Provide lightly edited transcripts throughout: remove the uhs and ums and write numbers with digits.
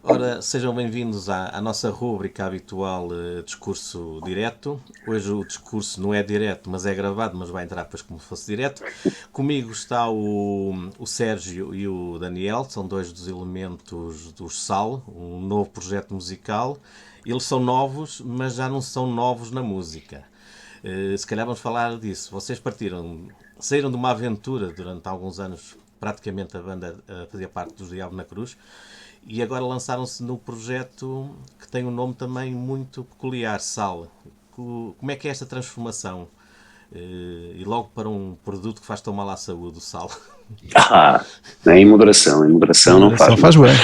Ora, sejam bem-vindos à nossa rúbrica habitual Discurso Direto. Hoje o discurso não é direto, mas é gravado, mas vai entrar depois como se fosse direto. Comigo está o Sérgio e o Daniel, são dois dos elementos do Sal, um novo projeto musical. Eles são novos, mas já não são novos na música. Se calhar vamos falar disso. Vocês saíram de uma aventura durante alguns anos, praticamente a banda fazia parte do Diabo na Cruz, e agora lançaram-se no projeto que tem um nome também muito peculiar, Sal. Como é que é esta transformação? E logo para um produto que faz tão mal à saúde, o sal. Em moderação não faz. Só faz bem.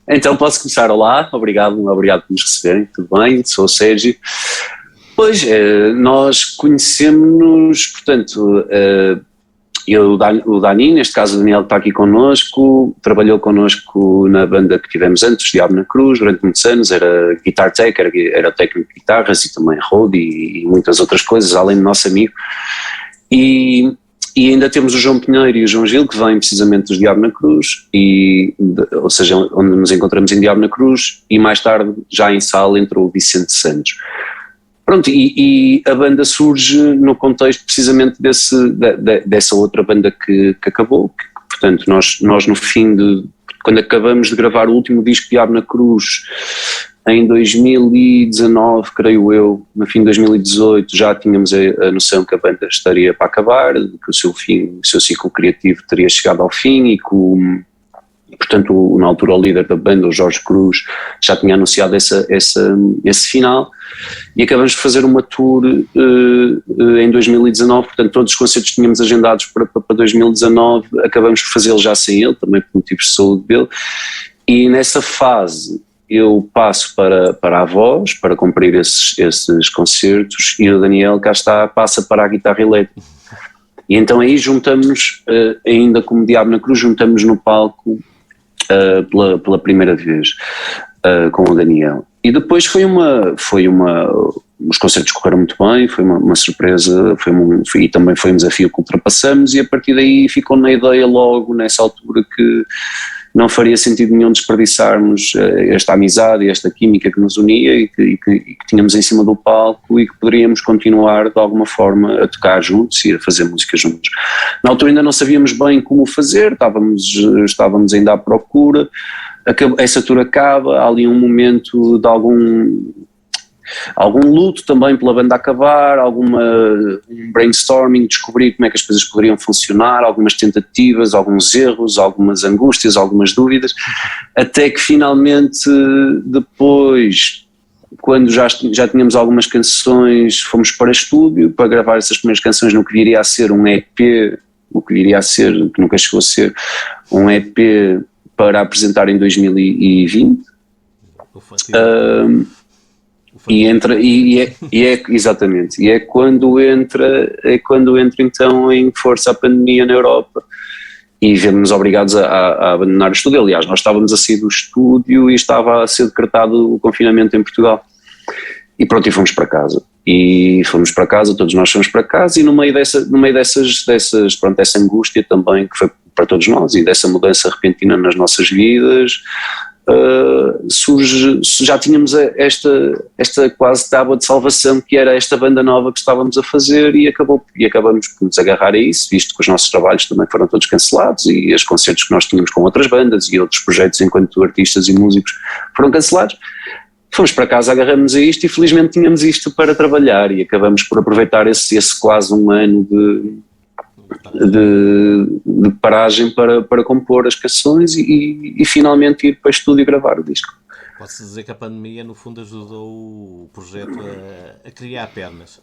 Então posso começar. Olá, obrigado por nos receberem, tudo bem? Sou o Sérgio. Pois, nós conhecemos-nos, portanto, o Dani, neste caso o Daniel que está aqui connosco, trabalhou connosco na banda que tivemos antes, Diabo na Cruz, durante muitos anos, era guitar tech, era técnico de guitarras e também road e muitas outras coisas, além do nosso amigo. E ainda temos o João Pinheiro e o João Gil, que vêm precisamente dos Diabo na Cruz, ou seja, onde nos encontramos em Diabo na Cruz, e mais tarde, já em Sal, entrou o Vicente Santos. Pronto, e a banda surge no contexto precisamente dessa outra banda que acabou, portanto nós no fim quando acabamos de gravar o último disco de Diabo na Cruz, em 2019, creio eu, no fim de 2018, já tínhamos a noção que a banda estaria para acabar, que o seu ciclo criativo teria chegado ao fim e que portanto, na altura o líder da banda, o Jorge Cruz, já tinha anunciado esse final, e acabamos de fazer uma tour em 2019, portanto todos os concertos que tínhamos agendados para 2019, acabamos de fazê-los já sem ele, também por motivos de saúde dele, e nessa fase eu passo para a voz, para cumprir esses concertos, e o Daniel, cá está, passa para a guitarra elétrica. E então aí juntamos, ainda como Diabo na Cruz, juntamos no palco pela primeira vez com o Daniel. E depois os concertos correram muito bem, foi uma surpresa, e também foi um desafio que ultrapassamos, e a partir daí ficou na ideia logo, nessa altura, que não faria sentido nenhum desperdiçarmos esta amizade e esta química que nos unia e que tínhamos em cima do palco, e que poderíamos continuar de alguma forma a tocar juntos e a fazer música juntos. Na altura ainda não sabíamos bem como fazer, estávamos ainda à procura. Essa tour acaba, há ali um momento de algum luto também pela banda acabar, um brainstorming, descobrir como é que as coisas poderiam funcionar, algumas tentativas, alguns erros, algumas angústias, algumas dúvidas, até que finalmente depois, quando já tínhamos algumas canções, fomos para estúdio para gravar essas primeiras canções no que viria a ser um EP, que nunca chegou a ser, um EP para apresentar em 2020. Exatamente, e é quando entra então em força a pandemia na Europa, e vemos-nos obrigados a abandonar o estúdio. Aliás, nós estávamos a sair do estúdio e estava a ser decretado o confinamento em Portugal, e pronto, e fomos para casa, todos nós fomos para casa, e no meio dessa angústia também, que foi para todos nós, e dessa mudança repentina nas nossas vidas, já tínhamos esta quase tábua de salvação, que era esta banda nova que estávamos a fazer, e acabamos por nos agarrar a isso, visto que os nossos trabalhos também foram todos cancelados, e os concertos que nós tínhamos com outras bandas e outros projetos enquanto artistas e músicos foram cancelados. Fomos para casa, agarramos a isto, e felizmente tínhamos isto para trabalhar, e acabamos por aproveitar esse quase um ano de paragem para compor as canções e finalmente ir para o estúdio e gravar o disco. Pode-se dizer que a pandemia no fundo ajudou o projeto a criar pernas.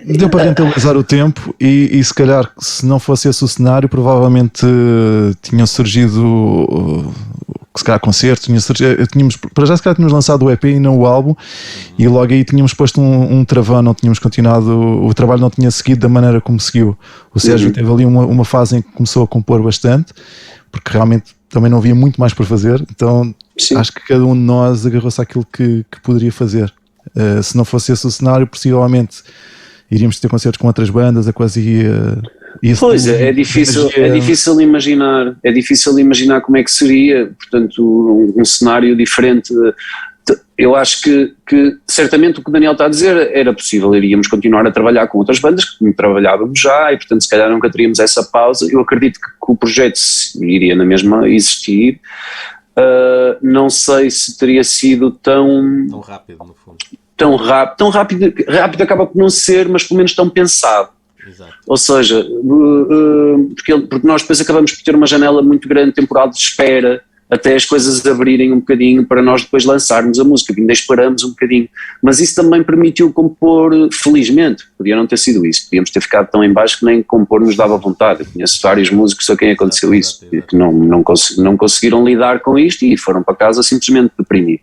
Deu para rentabilizar o tempo e se calhar, se não fosse esse o cenário, provavelmente tinham surgido se calhar concertos, se calhar tínhamos lançado o EP e não o álbum, e logo aí tínhamos posto um travão, não tínhamos continuado, o trabalho não tinha seguido da maneira como seguiu. O Sérgio teve ali uma fase em que começou a compor bastante, porque realmente também não havia muito mais para fazer, então sim, acho que cada um de nós agarrou-se àquilo que poderia fazer. Se não fosse esse o cenário, possivelmente iríamos ter concertos com outras bandas, a coisa ia Pois é, é difícil imaginar como é que seria, portanto, um cenário diferente. Eu acho que certamente o que o Daniel está a dizer era possível, iríamos continuar a trabalhar com outras bandas que trabalhávamos já e portanto se calhar nunca teríamos essa pausa. Eu acredito que o projeto iria na mesma existir, não sei se teria sido tão rápido no fundo. Tão rápido acaba por não ser, mas pelo menos tão pensado. Exato. Ou seja, porque nós depois acabamos por ter uma janela muito grande, temporal de espera, até as coisas abrirem um bocadinho para nós depois lançarmos a música, ainda esperamos um bocadinho, mas isso também permitiu compor, felizmente, podia não ter sido isso, podíamos ter ficado tão em baixo que nem compor nos dava vontade. Eu conheço vários músicos a quem aconteceu isso, que não conseguiram lidar com isto e foram para casa simplesmente deprimir.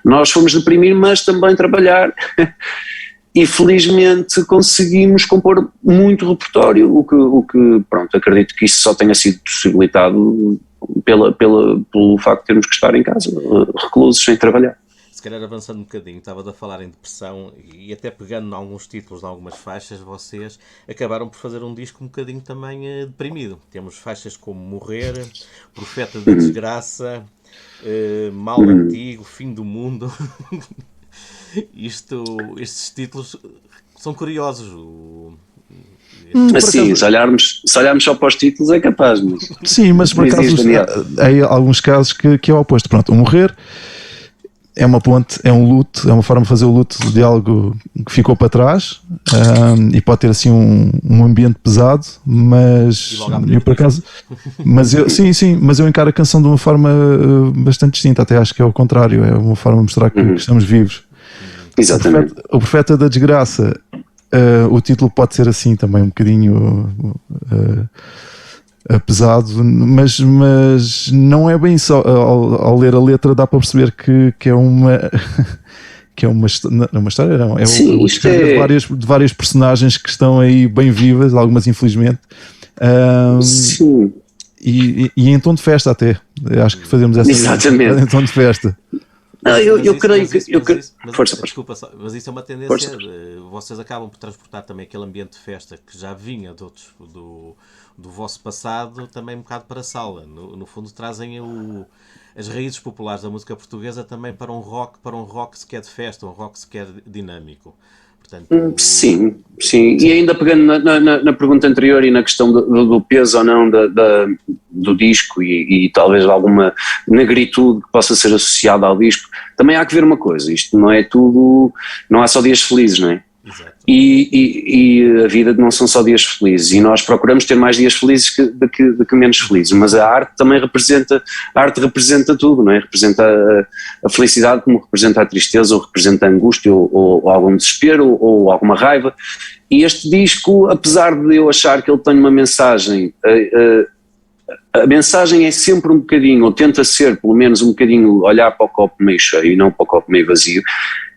Nós fomos deprimir, mas também trabalhar e felizmente conseguimos compor muito repertório, o que pronto, acredito que isso só tenha sido possibilitado pelo facto de termos que estar em casa, reclusos, sem trabalhar. Se calhar avançando um bocadinho, estava a falar em depressão e até pegando em alguns títulos, em algumas faixas, vocês acabaram por fazer um disco um bocadinho também deprimido. Temos faixas como Morrer, Profeta da Desgraça, Mal Antigo, Fim do Mundo. Estes títulos são curiosos. Assim, se olharmos só para os títulos é capaz, mas... Sim, mas por acaso há alguns casos que é o oposto. Pronto, o Morrer é uma ponte, é um luto, é uma forma de fazer o luto de algo que ficou para trás, e pode ter assim um ambiente pesado, mas eu por acaso, mas eu encaro a canção de uma forma bastante distinta, até acho que é o contrário, é uma forma de mostrar que estamos vivos. Exatamente. O Profeta da Desgraça, o título pode ser assim também um bocadinho pesado, mas não é bem só. Ao ler a letra dá para perceber que é uma que é uma história, não, Sim, o de várias personagens que estão aí bem vivas, algumas infelizmente. Sim. E em tom de festa até. Acho que fazemos essa Exatamente. em tom de festa. Não, eu creio que... Força. Desculpa, mas isso é uma tendência. Vocês acabam por transportar também aquele ambiente de festa que já vinha do vosso passado também um bocado para a sala. No fundo trazem as raízes populares da música portuguesa também para um rock se quer de festa, um rock se quer dinâmico. Portanto, sim. E ainda pegando na pergunta anterior e na questão do peso ou não do disco e talvez alguma negritude que possa ser associada ao disco, também há que ver uma coisa, isto não é tudo, não há só dias felizes, não é? Exato. E a vida não são só dias felizes e nós procuramos ter mais dias felizes do que menos felizes, mas a arte também representa tudo, não é? Representa a felicidade como representa a tristeza ou representa a angústia ou algum desespero ou alguma raiva, e este disco, apesar de eu achar que ele tem uma mensagem, a mensagem é sempre um bocadinho, ou tenta ser pelo menos um bocadinho, olhar para o copo meio cheio e não para o copo meio vazio.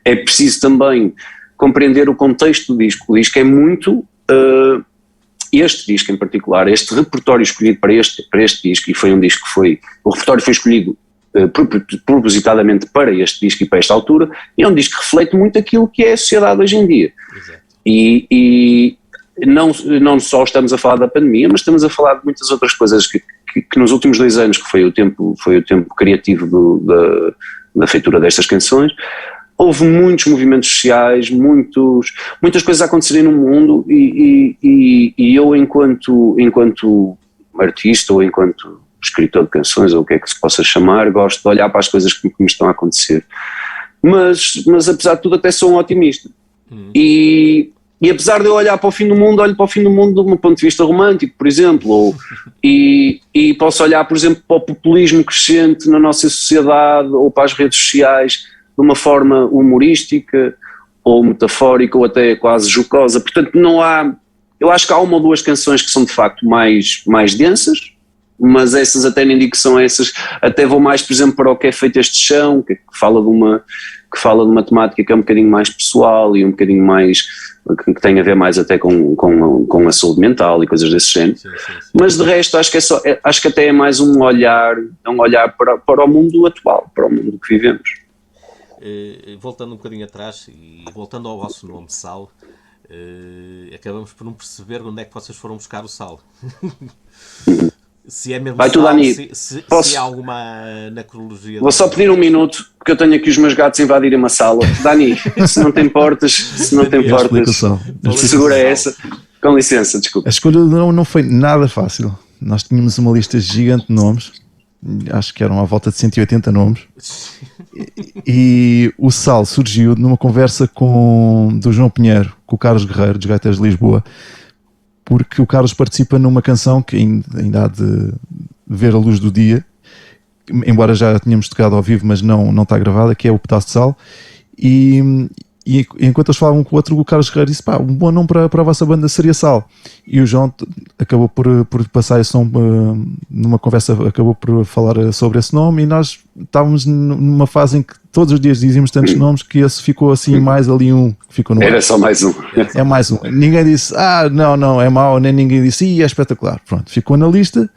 É preciso também compreender o contexto do disco. O disco é muito, este disco em particular, este repertório escolhido para este disco, e foi um disco que o repertório foi escolhido propositadamente para este disco e para esta altura, e é um disco que reflete muito aquilo que é a sociedade hoje em dia. Exato. E não só estamos a falar da pandemia, mas estamos a falar de muitas outras coisas que nos últimos 2 anos, que foi o tempo criativo da feitura destas canções, houve muitos movimentos sociais, muitas coisas a acontecerem no mundo e eu enquanto artista ou enquanto escritor de canções ou o que é que se possa chamar, gosto de olhar para as coisas que me estão a acontecer. Mas apesar de tudo até sou um otimista. E apesar de eu olhar para o fim do mundo, olho para o fim do mundo de um ponto de vista romântico, por exemplo, e posso olhar, por exemplo, para o populismo crescente na nossa sociedade ou para as redes sociais de uma forma humorística ou metafórica ou até quase jocosa. Portanto, eu acho que há uma ou duas canções que são de facto mais densas, mas essas até nem digo que são essas, até vou mais, por exemplo, para o que é feito este chão, que fala de uma temática que é um bocadinho mais pessoal e um bocadinho mais, que tem a ver mais até com a saúde mental e coisas desse género. Sim. Mas de resto acho que até é mais um olhar para o mundo atual, para o mundo que vivemos. Voltando um bocadinho atrás e voltando ao vosso nome, Sal, acabamos por não perceber onde é que vocês foram buscar o sal. Se é mesmo Vai sal, tu, Dani. se Posso? há alguma na cronologia. Vou só pedir um minuto, porque eu tenho aqui os meus gatos invadirem uma sala. Dani, se não te importas, explicação. segura essa. Com licença, desculpa. A escolha não foi nada fácil. Nós tínhamos uma lista gigante de nomes, acho que eram à volta de 180 nomes, e o Sal surgiu numa conversa do João Pinheiro, com o Carlos Guerreiro, dos Gaiteiros de Lisboa, porque o Carlos participa numa canção que ainda há de ver a luz do dia, embora já tínhamos tocado ao vivo, mas não está gravada, que é o Pedaço de Sal. E enquanto eles falavam com o outro, o Carlos Guerreiro disse: um bom nome para a vossa banda seria Sal. E o João acabou por passar esse nome numa conversa, acabou por falar sobre esse nome, e nós estávamos numa fase em que todos os dias dizíamos tantos nomes que esse ficou assim, mais ali um que ficou no ar. Era só mais um. É mais um. Ninguém disse, não, é mau, nem ninguém disse, é espetacular. Pronto, ficou na lista,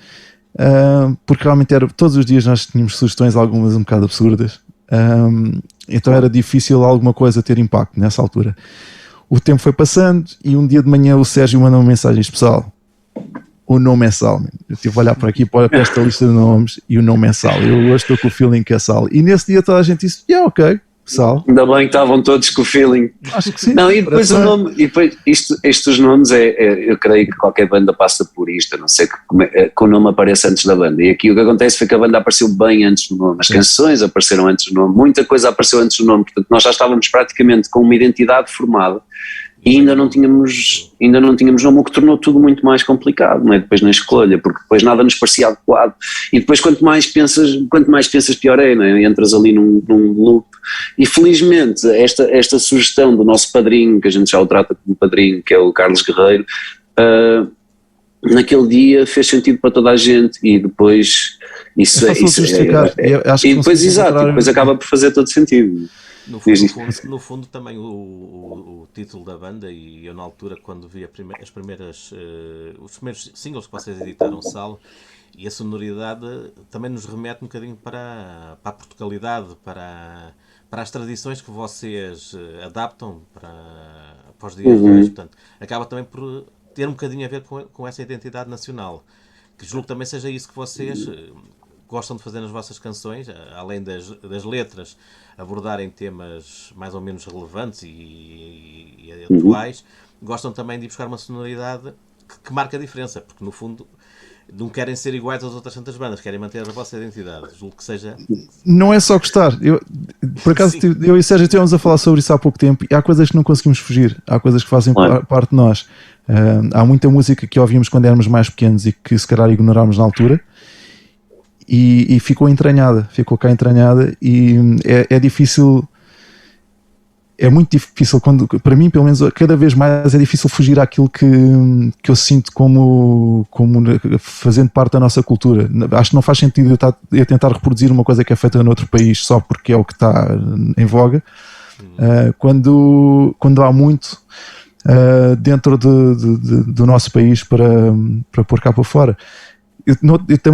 porque realmente todos os dias nós tínhamos sugestões, algumas um bocado absurdas. Então era difícil alguma coisa ter impacto nessa altura. O tempo foi passando e um dia de manhã o Sérgio mandou uma mensagem especial: o nome é Sal. Eu tive a olhar por aqui para esta lista de nomes e o nome é Sal. Eu hoje estou com o feeling que é Sal. E nesse dia toda a gente disse: ok, Sal. Ainda bem que estavam todos com o feeling. Acho que sim. Não, e depois o nome, e depois estes nomes eu creio que qualquer banda passa por isto, a não ser que o nome apareça antes da banda. E aqui o que acontece foi que a banda apareceu bem antes do nome, as canções apareceram antes do nome, muita coisa apareceu antes do nome, portanto nós já estávamos praticamente com uma identidade formada e ainda não tínhamos nome, o que tornou tudo muito mais complicado, não é? Depois na escolha, porque depois nada nos parecia adequado, e depois quanto mais pensas pior é, não é? Entras ali num loop. E felizmente esta sugestão do nosso padrinho, que a gente já o trata como padrinho, que é o Carlos Guerreiro, naquele dia fez sentido para toda a gente, e depois depois acaba por fazer todo sentido. No fundo também o título da banda, e eu na altura quando vi os primeiros singles que vocês editaram, Sal, e a sonoridade também nos remete um bocadinho para a Portugalidade, para as tradições que vocês adaptam para os dias de hoje. Portanto, acaba também por ter um bocadinho a ver com essa identidade nacional, que julgo que também seja isso que vocês gostam de fazer nas vossas canções, além das letras abordarem temas mais ou menos relevantes e atuais, gostam também de ir buscar uma sonoridade que marca a diferença, porque no fundo não querem ser iguais às outras tantas bandas, querem manter a vossa identidade. Julgo que seja... Não é só gostar. Por acaso, eu e o Sérgio estivemos a falar sobre isso há pouco tempo, e há coisas que não conseguimos fugir, há coisas que fazem parte de nós. Há muita música que ouvimos quando éramos mais pequenos e que se calhar ignorámos na altura, e ficou cá entranhada, e é difícil, é muito difícil, para mim pelo menos cada vez mais é difícil fugir àquilo que eu sinto como fazendo parte da nossa cultura. Acho que não faz sentido eu tentar reproduzir uma coisa que é feita noutro país só porque é o que está em voga, quando há muito dentro do nosso país para pôr cá para fora.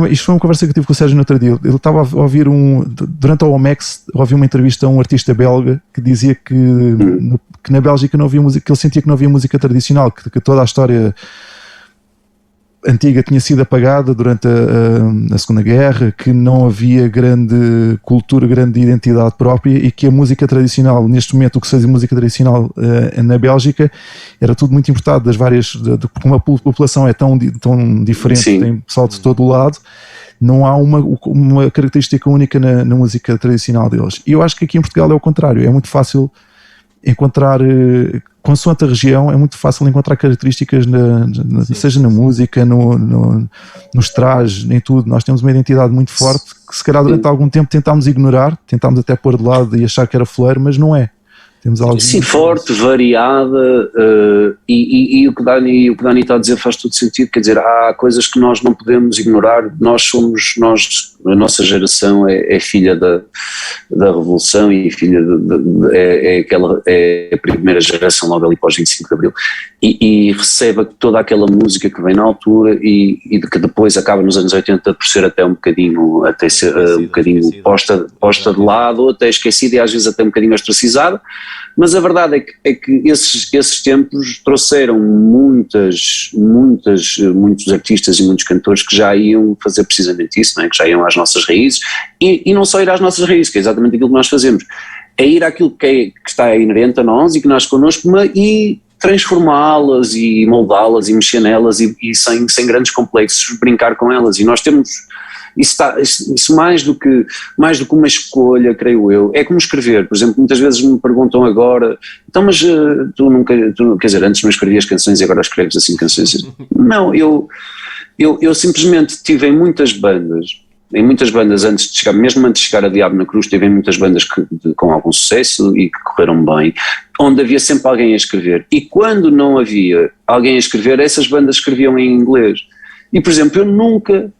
Isto foi uma conversa que eu tive com o Sérgio no outro dia. Ele estava a ouvir durante o Omex, ouvi uma entrevista a um artista belga que dizia que na Bélgica não havia música, que ele sentia que não havia música tradicional, que toda a história antiga tinha sido apagada durante a Segunda Guerra, que não havia grande cultura, grande identidade própria, e que a música tradicional, neste momento o que se faz de música tradicional na Bélgica era tudo muito importado das várias, porque uma população é tão diferente, sim, tem pessoal de todo o lado, não há uma característica única na música tradicional deles. E eu acho que aqui em Portugal é o contrário, é muito fácil encontrar, consoante a região, é muito fácil encontrar características, seja na música, nos trajes, em tudo. Nós temos uma identidade muito forte que se calhar durante algum tempo tentámos ignorar, tentámos até pôr de lado e achar que era fuleiro, mas não é. Temos algo sim, forte, variada, e o que o Dani está a dizer faz todo sentido. Quer dizer, há coisas que nós não podemos ignorar. A nossa geração é filha da Revolução, e filha é a primeira geração logo ali pós 25 de Abril, e recebe toda aquela música que vem na altura e de que depois acaba nos anos 80 por ser até um bocadinho posta de lado, ou até esquecida, e às vezes até um bocadinho ostracizada. mas a verdade é que esses tempos trouxeram muitos artistas e muitos cantores que já iam fazer precisamente isso, não é? Que já iam às nossas raízes, e não só ir às nossas raízes, que é exatamente aquilo que nós fazemos, é ir àquilo que está inerente a nós e que nasce connosco, e transformá-las e moldá-las e mexer nelas e sem grandes complexos brincar com elas, e nós temos isso mais do que uma escolha, creio eu, é como escrever. Por exemplo, muitas vezes me perguntam agora, então mas tu quer dizer, antes não escrevias canções e agora escreves assim canções? Não, eu simplesmente tive em muitas bandas antes de chegar, mesmo antes de chegar a Diabo na Cruz, tive em muitas bandas com algum sucesso e que correram bem, onde havia sempre alguém a escrever, e quando não havia alguém a escrever, essas bandas escreviam em inglês, e por exemplo, eu nunca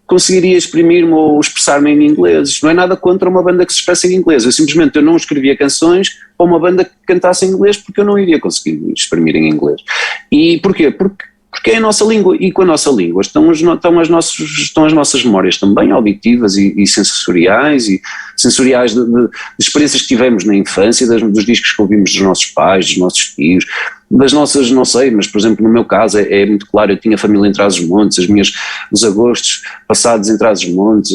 conseguiria exprimir-me ou expressar-me em inglês. Isto não é nada contra uma banda que se expressa em inglês, eu não escrevia canções para uma banda que cantasse em inglês, porque eu não iria conseguir exprimir em inglês. E porquê? Porque é a nossa língua, e com a nossa língua estão as nossas memórias também auditivas e sensoriais, de experiências que tivemos na infância, dos discos que ouvimos dos nossos pais, dos nossos tios, das nossas, não sei, mas por exemplo no meu caso é muito claro, eu tinha família em Trás-os-Montes, os agostos passados em Trás-os-Montes,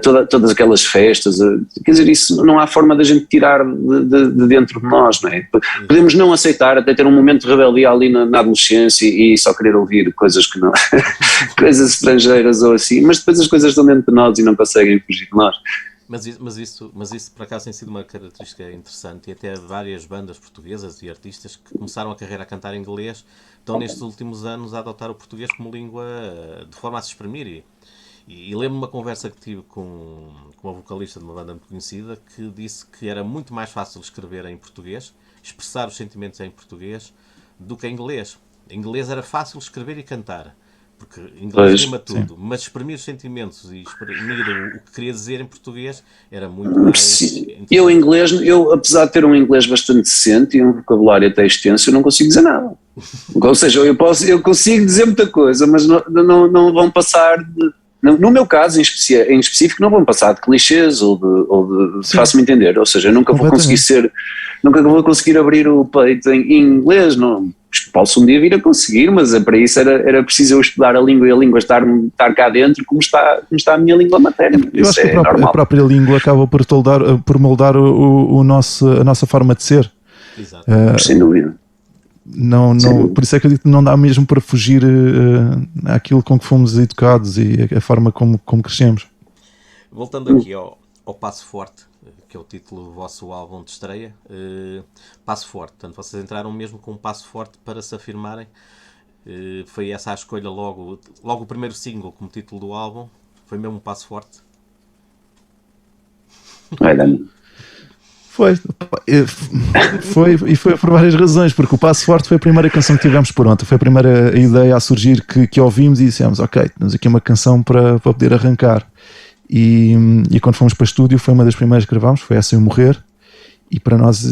todas aquelas festas, quer dizer, isso não há forma da gente tirar de dentro de nós, não é? Podemos não aceitar, até ter um momento de rebeldia ali na adolescência e só querer ouvir coisas que não, coisas estrangeiras ou assim, mas depois as coisas estão dentro de nós e não conseguem fugir de nós. Mas isso por acaso tem sido uma característica interessante, e até várias bandas portuguesas e artistas que começaram a carreira a cantar em inglês estão nestes últimos anos a adotar o português como língua de forma a se exprimir. E lembro-me uma conversa que tive com uma vocalista de uma banda muito conhecida que disse que era muito mais fácil escrever em português, expressar os sentimentos em português, do que em inglês. Em inglês era fácil escrever e cantar, porque inglês rima tudo, sim. Mas exprimir os sentimentos e exprimir o que queria dizer em português era muito mais... Sim. Eu apesar de ter um inglês bastante decente e um vocabulário até extenso, eu não consigo dizer nada. Ou seja, eu consigo dizer muita coisa, mas não vão passar de... No meu caso, em específico, não vão passar de clichês ou de faço-me entender, ou seja, eu nunca vou conseguir abrir o peito em inglês, não... Posso um dia vir a conseguir, mas para isso era preciso eu estudar a língua e a língua estar cá dentro como está a minha língua materna. Eu acho que a própria língua acaba por moldar a nossa forma de ser. Exato. Sem dúvida. Por isso é que eu digo que não dá mesmo para fugir àquilo com que fomos educados e a forma como crescemos. Voltando aqui ao Passo Forte, que é o título do vosso álbum de estreia, Passo Forte. Portanto, vocês entraram mesmo com um passo forte para se afirmarem. Foi essa a escolha logo o primeiro single como título do álbum? Foi mesmo um passo forte? Foi por várias razões, porque o Passo Forte foi a primeira canção que tivemos pronta, foi a primeira ideia a surgir que ouvimos e dissemos, ok, temos aqui uma canção para poder arrancar. E quando fomos para o estúdio foi uma das primeiras que gravámos, foi essa, Eu Morrer, e para nós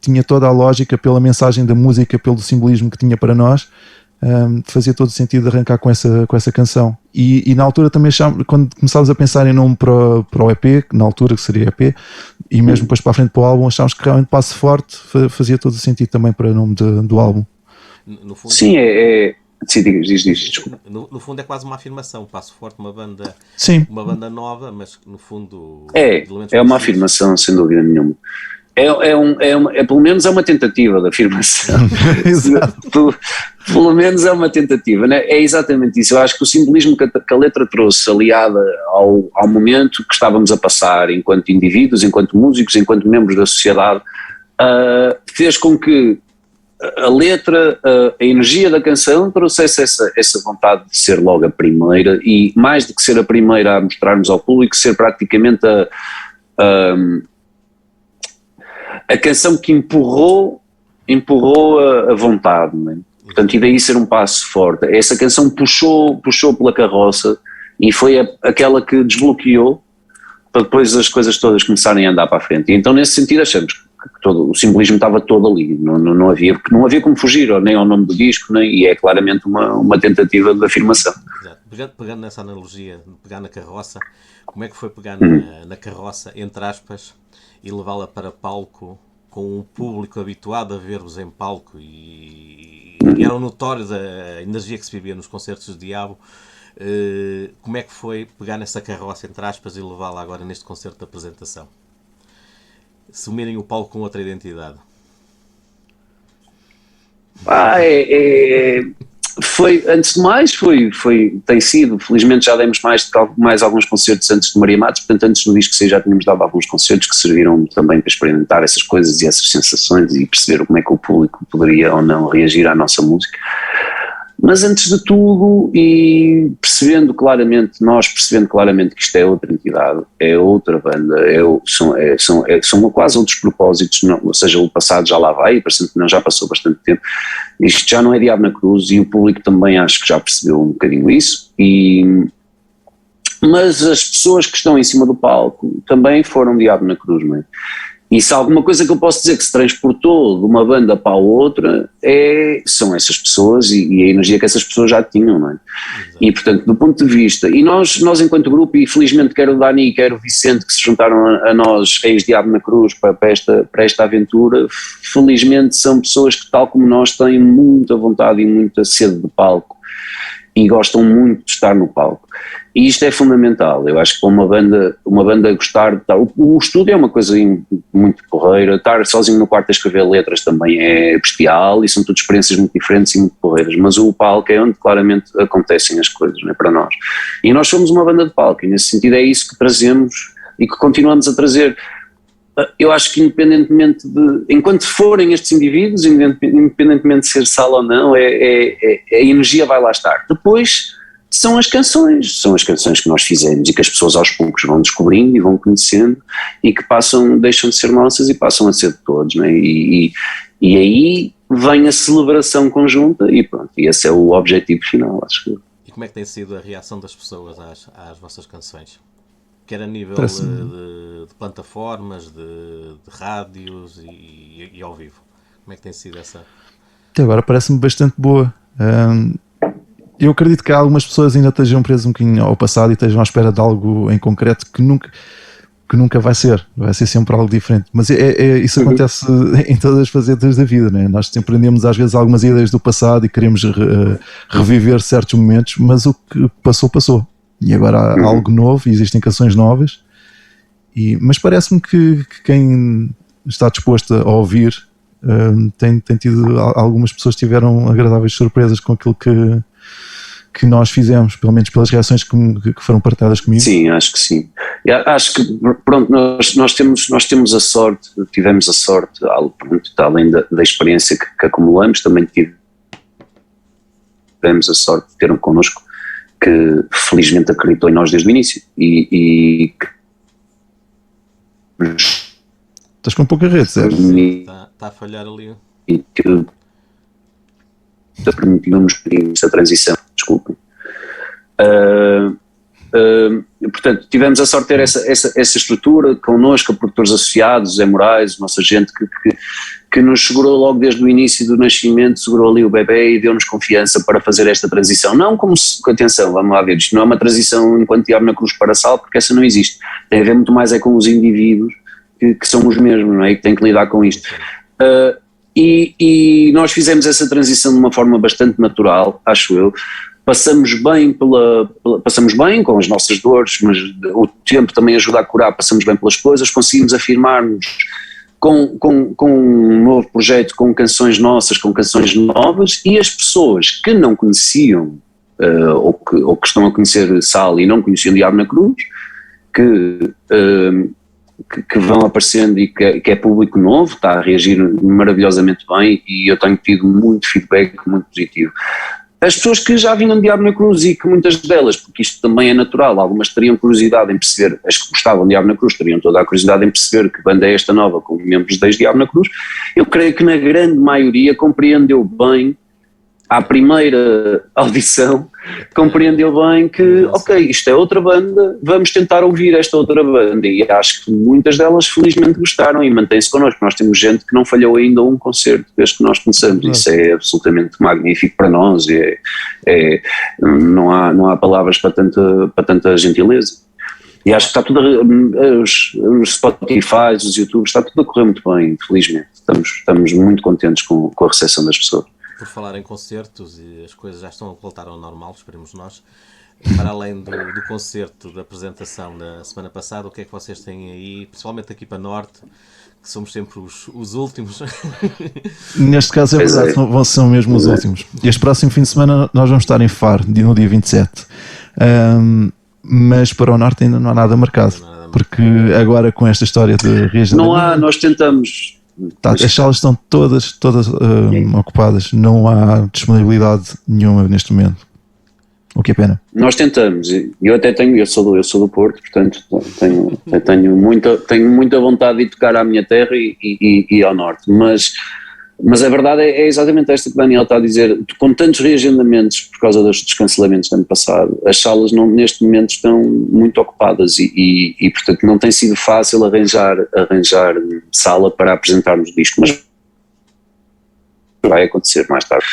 tinha toda a lógica, pela mensagem da música, pelo simbolismo que tinha para nós, fazia todo o sentido de arrancar com essa canção. E na altura também quando começámos a pensar em nome para o EP, na altura que seria EP, e mesmo depois para a frente para o álbum, achámos que realmente Passo Forte fazia todo o sentido também para o nome do álbum. No fundo, sim, Sim, diz, desculpa. No fundo é quase uma afirmação. Passo Forte, uma banda nova, mas no fundo... É uma afirmação, sem dúvida nenhuma. Pelo menos é uma tentativa de afirmação. Exato. Pelo menos é uma tentativa, né? É exatamente isso. Eu acho que o simbolismo que a letra trouxe, aliada ao momento que estávamos a passar enquanto indivíduos, enquanto músicos, enquanto membros da sociedade, fez com que a letra, a energia da canção trouxesse essa vontade de ser logo a primeira, e mais do que ser a primeira a mostrarmos ao público, ser praticamente a canção que empurrou a vontade, não é? Portanto, e daí ser um passo forte. Essa canção puxou pela carroça e foi aquela que desbloqueou para depois as coisas todas começarem a andar para a frente. E então, nesse sentido, achamos que o simbolismo estava todo ali, não havia como fugir, nem ao nome do disco, e é claramente uma tentativa de afirmação. Exato. pegando nessa analogia, de pegar na carroça, como é que foi pegar na carroça, entre aspas, e levá-la para palco com um público habituado a ver-vos em palco e eram notórios a energia que se vivia nos concertos do Diabo? Como é que foi pegar nessa carroça, entre aspas, e levá-la agora neste concerto de apresentação? Assumirem o palco com outra identidade. Foi, antes de mais, tem sido, felizmente já demos mais alguns concertos antes de Maria Matos, portanto antes do disco já tínhamos dado alguns concertos que serviram também para experimentar essas coisas e essas sensações e perceber como é que o público poderia ou não reagir à nossa música. Mas antes de tudo, e nós percebendo claramente que isto é outra entidade, é outra banda, são quase outros propósitos, não, ou seja, o passado já lá vai, parecendo que não, já passou bastante tempo, isto já não é Diabo na Cruz e o público também acho que já percebeu um bocadinho isso, mas as pessoas que estão em cima do palco também foram Diabo na Cruz, não é? E se há alguma coisa que eu posso dizer que se transportou de uma banda para a outra são essas pessoas e a energia que essas pessoas já tinham, não é? Exato. E portanto, do ponto de vista, e nós enquanto grupo, e felizmente quer o Dani e quer o Vicente que se juntaram a nós, ex-Diabo na Cruz, para esta aventura, felizmente são pessoas que tal como nós têm muita vontade e muita sede de palco e gostam muito de estar no palco. E isto é fundamental, eu acho que para uma banda gostar de estar, o estúdio é uma coisa muito porreira, estar sozinho no quarto a escrever letras também é bestial e são todas experiências muito diferentes e muito porreiras, mas o palco é onde claramente acontecem as coisas, não é, para nós. E nós somos uma banda de palco e nesse sentido é isso que trazemos e que continuamos a trazer. Eu acho que enquanto forem estes indivíduos, independentemente de ser sala ou não, a energia vai lá estar. Depois são as canções que nós fizemos e que as pessoas aos poucos vão descobrindo e vão conhecendo e que deixam de ser nossas e passam a ser de todos, não é? E aí vem a celebração conjunta e pronto, e esse é o objetivo final, acho que. E como é que tem sido a reação das pessoas às vossas canções? Quer a nível de plataformas, de rádios e ao vivo. Como é que tem sido essa? Até agora parece-me bastante boa. Eu acredito que algumas pessoas ainda estejam presas um bocadinho ao passado e estejam à espera de algo em concreto que nunca vai ser sempre algo diferente. Mas isso acontece em todas as facetas da vida, não é? Nós sempre aprendemos às vezes algumas ideias do passado e queremos reviver certos momentos, mas o que passou. E agora há algo novo e existem canções novas, mas parece-me que quem está disposto a ouvir tem tido, algumas pessoas tiveram agradáveis surpresas com aquilo que nós fizemos, pelo menos pelas reações que foram partilhadas comigo. Sim, acho que sim. Acho que, pronto, nós tivemos a sorte, além da experiência que acumulamos, também tivemos a sorte de ter connosco que felizmente acreditou em nós desde o início e estás com pouca rede, certo? Está a falhar ali. E que permitiu-nos essa transição, desculpem. Portanto, tivemos a sorte de ter essa estrutura connosco, produtores associados, Zé Moraes, nossa gente que nos segurou logo desde o início do nascimento, segurou ali o bebê e deu-nos confiança para fazer esta transição. Não como, atenção, vamos lá ver, isto não é uma transição enquanto Diabo na Cruz para a sala, porque essa não existe. Tem a ver muito mais com os indivíduos que são os mesmos, não é? E que têm que lidar com isto. E nós fizemos essa transição de uma forma bastante natural, acho eu. Passamos bem com as nossas dores, mas o tempo também ajuda a curar, passamos bem pelas coisas, conseguimos afirmar-nos com um novo projeto, com canções nossas, com canções novas, e as pessoas que não conheciam, ou que estão a conhecer Sal e não conheciam Diabo na Cruz, que vão aparecendo e que é público novo, está a reagir maravilhosamente bem e eu tenho tido muito feedback muito positivo. As pessoas que já vinham de Diabo na Cruz e que muitas delas, porque isto também é natural, algumas teriam curiosidade em perceber, as que gostavam de Diabo na Cruz teriam toda a curiosidade em perceber que banda é esta nova com membros de Diabo na Cruz, eu creio que na grande maioria compreendeu bem à primeira audição, compreendeu bem que, ok, isto é outra banda, vamos tentar ouvir esta outra banda. E acho que muitas delas felizmente gostaram e mantém-se connosco. Nós temos gente que não falhou ainda um concerto desde que nós começamos. Isso é absolutamente magnífico para nós. Não há palavras para tanta gentileza. E acho que está tudo, os Spotify, os YouTubes, está tudo a correr muito bem, felizmente. Estamos muito contentes com a recepção das pessoas. Por falar em concertos, e as coisas já estão a voltar ao normal, esperemos nós, para além do concerto, da apresentação da semana passada, o que é que vocês têm aí, principalmente aqui para Norte, que somos sempre os últimos? Neste caso é verdade, são mesmo os últimos. Este próximo fim de semana nós vamos estar em Faro, no dia 27. Mas para o Norte ainda não há nada marcado, porque agora com esta história de reagendamento... Não há, nós tentamos... As salas estão todas ocupadas, não há disponibilidade nenhuma neste momento, o que é pena. Nós tentamos, eu sou do Porto, portanto tenho muita vontade de tocar à minha terra e ao Norte, mas a verdade é exatamente esta que o Daniel está a dizer, com tantos reagendamentos por causa dos cancelamentos do ano passado, as salas neste momento estão muito ocupadas e portanto não tem sido fácil arranjar sala para apresentarmos o disco, mas vai acontecer mais tarde.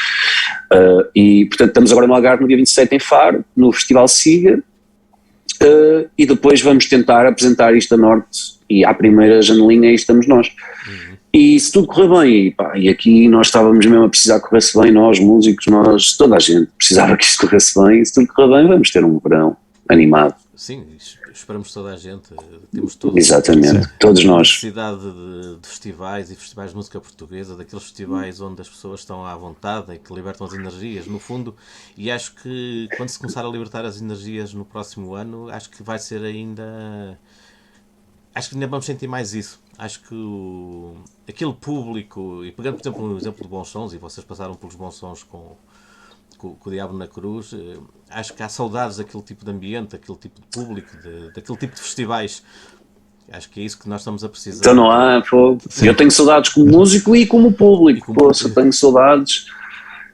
E portanto estamos agora no Algarve no dia 27 em Faro, no Festival Siga, e depois vamos tentar apresentar isto a Norte e à primeira janelinha aí estamos nós. E se tudo correr bem, e aqui nós estávamos mesmo a precisar que corresse bem, nós músicos, toda a gente precisava que isto corresse bem, e se tudo correr bem vamos ter um verão animado. Sim, esperamos toda a gente, temos todos. Exatamente, todos nós. Necessidade de festivais e festivais de música portuguesa, daqueles festivais onde as pessoas estão à vontade e que libertam as energias, no fundo, e acho que quando se começar a libertar as energias no próximo ano, acho que vai ser ainda... Acho que ainda vamos sentir mais isso. Acho que aquele público, e pegando por exemplo no exemplo de Bons Sons, e vocês passaram pelos Bons Sons com o Diabo na Cruz, acho que há saudades daquele tipo de ambiente, daquele tipo de público, daquele tipo de festivais. Acho que é isso que nós estamos a precisar. Então não há, eu tenho saudades como músico e como público, eu tenho saudades.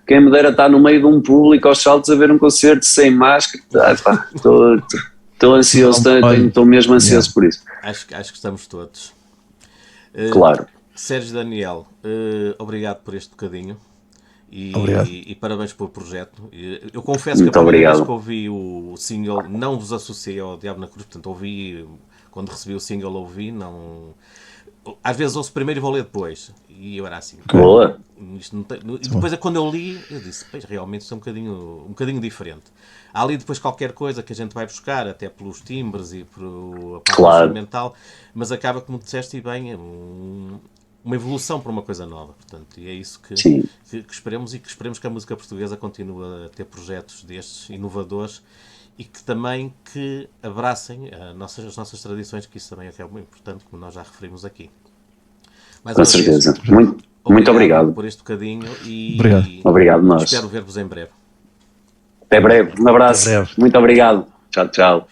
Quem me dera estar no meio de um público aos saltos a ver um concerto sem máscara, estou ansioso, estou mesmo ansioso por isso. Acho que estamos todos. Claro. Sérgio Daniel, obrigado por este bocadinho e parabéns pelo projeto. Eu confesso que a primeira vez que ouvi o single, não vos associei ao Diabo na Cruz, portanto ouvi, quando recebi o single ouvi, não... Às vezes ouço primeiro e vou ler depois. E eu era assim. Boa. Isto não tem... E depois quando eu li, eu disse, pois realmente isto é um bocadinho diferente. Há ali depois qualquer coisa que a gente vai buscar, até pelos timbres e por a parte instrumental, mas acaba, como disseste e bem, uma evolução para uma coisa nova. Portanto, e é isso que esperemos, e que esperemos que a música portuguesa continue a ter projetos destes inovadores e que também abracem as nossas tradições, que isso também é muito importante, como nós já referimos aqui. Com certeza. Muito obrigado por este bocadinho e obrigado nós. Espero ver-vos em breve. Até breve. Um abraço. Muito obrigado. Tchau, tchau.